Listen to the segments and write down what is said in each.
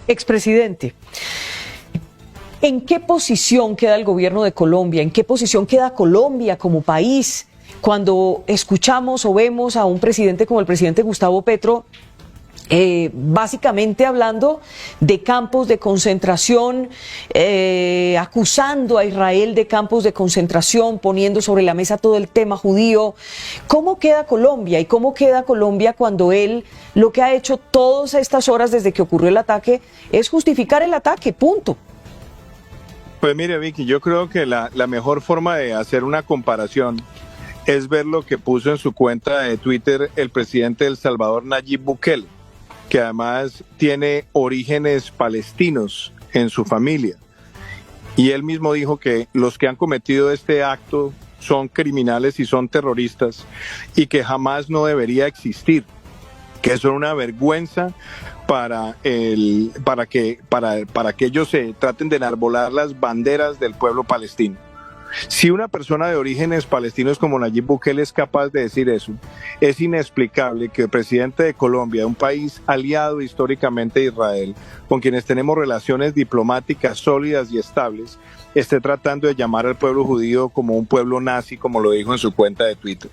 Expresidente, ¿en qué posición queda el gobierno de Colombia? ¿En qué posición queda Colombia como país cuando escuchamos o vemos a un presidente como el presidente Gustavo Petro básicamente hablando de campos de concentración, acusando a Israel de campos de concentración, poniendo sobre la mesa todo el tema judío? ¿Cómo queda Colombia? ¿Y cómo queda Colombia cuando él lo que ha hecho todas estas horas desde que ocurrió el ataque es justificar el ataque, punto? Pues mire, Vicky, yo creo que la mejor forma de hacer una comparación es ver lo que puso en su cuenta de Twitter el presidente de El Salvador, Nayib Bukele, que además tiene orígenes palestinos en su familia. Y él mismo dijo que los que han cometido este acto son criminales y son terroristas y que jamás no debería existir, que son una vergüenza para que ellos se traten de enarbolar las banderas del pueblo palestino. Si una persona de orígenes palestinos como Nayib Bukele es capaz de decir eso, es inexplicable que el presidente de Colombia, un país aliado históricamente de Israel, con quienes tenemos relaciones diplomáticas sólidas y estables, esté tratando de llamar al pueblo judío como un pueblo nazi, como lo dijo en su cuenta de Twitter.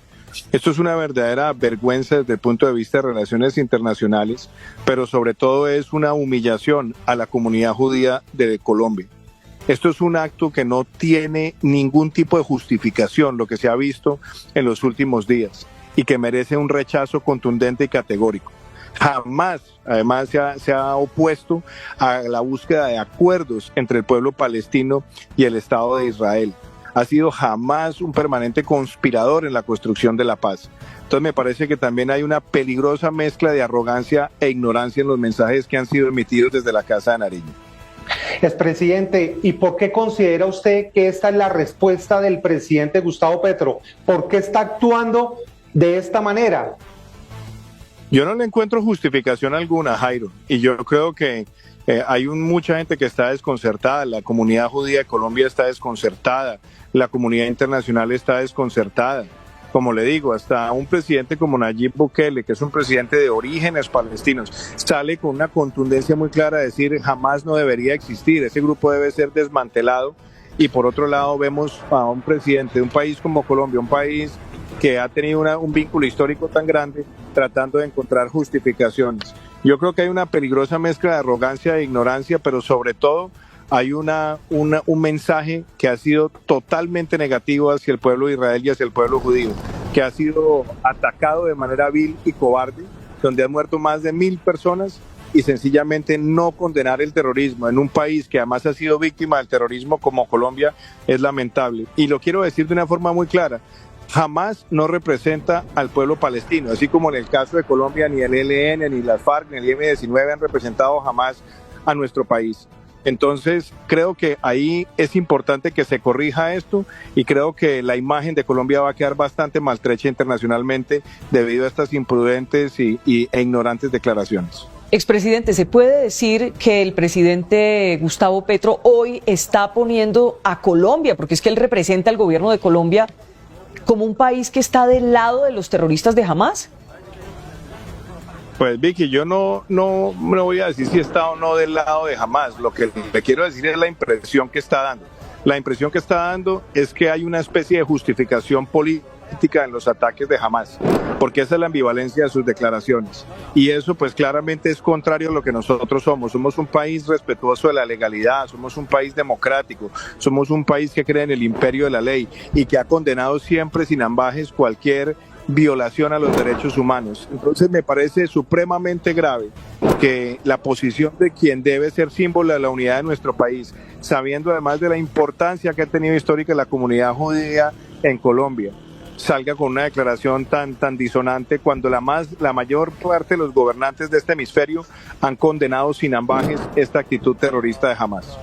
Esto es una verdadera vergüenza desde el punto de vista de relaciones internacionales, pero sobre todo es una humillación a la comunidad judía de Colombia. Esto es un acto que no tiene ningún tipo de justificación, lo que se ha visto en los últimos días, y que merece un rechazo contundente y categórico. Jamás, además, se ha opuesto a la búsqueda de acuerdos entre el pueblo palestino y el Estado de Israel. Ha sido jamás un permanente conspirador en la construcción de la paz. Entonces me parece que también hay una peligrosa mezcla de arrogancia e ignorancia en los mensajes que han sido emitidos desde la Casa de Nariño. Expresidente, ¿y por qué considera usted que esta es la respuesta del presidente Gustavo Petro? ¿Por qué está actuando de esta manera? Yo no le encuentro justificación alguna, Jairo, y yo creo que hay mucha gente que está desconcertada. La comunidad judía de Colombia está desconcertada, la comunidad internacional está desconcertada. Como le digo, hasta un presidente como Nayib Bukele, que es un presidente de orígenes palestinos, sale con una contundencia muy clara a decir jamás no debería existir, ese grupo debe ser desmantelado. Y por otro lado vemos a un presidente de un país como Colombia, un país que ha tenido un vínculo histórico tan grande, tratando de encontrar justificaciones. Yo creo que hay una peligrosa mezcla de arrogancia e ignorancia, pero sobre todo hay un mensaje que ha sido totalmente negativo hacia el pueblo de Israel y hacia el pueblo judío, que ha sido atacado de manera vil y cobarde, donde han muerto más de 1.000 personas, y sencillamente no condenar el terrorismo en un país que además ha sido víctima del terrorismo como Colombia es lamentable. Y lo quiero decir de una forma muy clara: jamás no representa al pueblo palestino, así como en el caso de Colombia ni el ELN, ni las FARC, ni el M-19 han representado jamás a nuestro país. Entonces creo que ahí es importante que se corrija esto, y creo que la imagen de Colombia va a quedar bastante maltrecha internacionalmente debido a estas imprudentes e ignorantes declaraciones. Expresidente, ¿se puede decir que el presidente Gustavo Petro hoy está poniendo a Colombia, porque es que él representa al gobierno de Colombia, como un país que está del lado de los terroristas de Hamás? Pues Vicky, yo no me voy a decir si está o no del lado de Hamás. Lo que le quiero decir es la impresión que está dando. La impresión que está dando es que hay una especie de justificación política en los ataques de Hamás, porque esa es la ambivalencia de sus declaraciones. Y eso pues claramente es contrario a lo que nosotros somos. Somos un país respetuoso de la legalidad, somos un país democrático, somos un país que cree en el imperio de la ley y que ha condenado siempre sin ambages cualquier violación a los derechos humanos. Entonces me parece supremamente grave que la posición de quien debe ser símbolo de la unidad de nuestro país, sabiendo además de la importancia que ha tenido histórica la comunidad judía en Colombia, salga con una declaración tan disonante cuando la mayor parte de los gobernantes de este hemisferio han condenado sin ambajes esta actitud terrorista de Hamás.